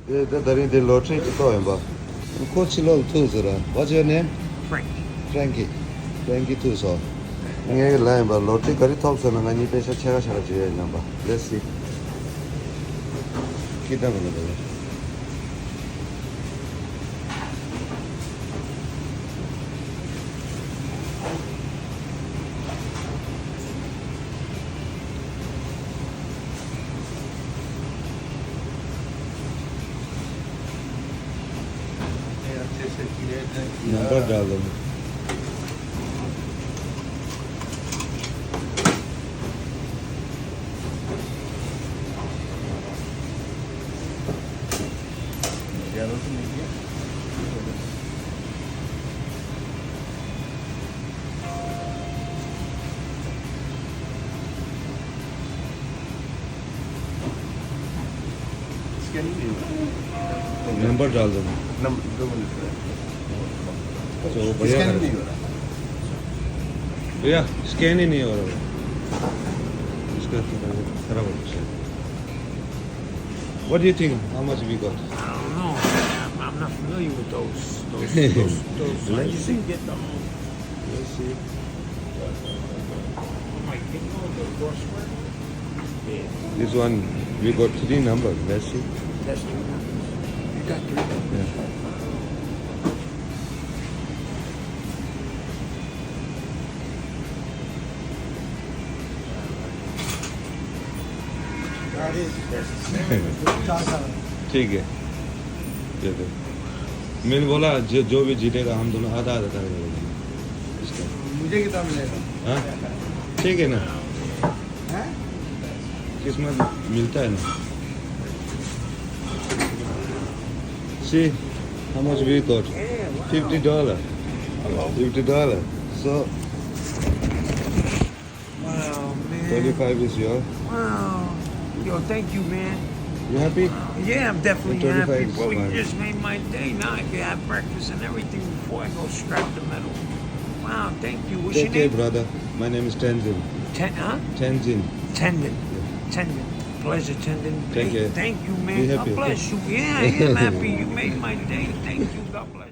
The lottery to go in, but coach low too, sir. What's your name? Frank. Frankie. Frankie too, so. 이게 라인 봐. lottery 거리 톱서는 아니 배셔 제가 잘해줘야 있나 봐. Let's see. 기다려 봐. Number डाल दो number डाल दो तो बढ़िया भैया scan ही नहीं हो रहा इसका खराब हो गया What do you think? How much we got? I don't know. I'm not familiar with those. I Let's see. didn't get them. Let's see. Oh my God, the crossword. Yeah, This one we got 3 numbers. Let's see. that's three numbers. You got three. Yeah. That is. That's the same. ठीक है ये दो मैंने बोला जो भी जीतेगा हम दोनों आधा आधा करेंगे इसका मुझे कितना मिलेगा? हाँ ठीक है ना हैं? किस्मत मिलता है ना See how much we got? Yeah, wow. $50. $50. So Wow, man. 25 is yours. Wow. Yo, thank you, man. You happy? Yeah, I'm definitely 25 happy. is Bro, you fine. just made my day. Now I can have breakfast and everything before I go strap the medal. Wow, thank you. What's Take your care, name? brother. My name is Tenzin. Huh? Tenzin. Tendon. Tendon. Pleasure, Tendon. Take Hey, care. thank you, Be man. happy, God bless you. Yeah, I am happy. You made my day. Thank you. God bless.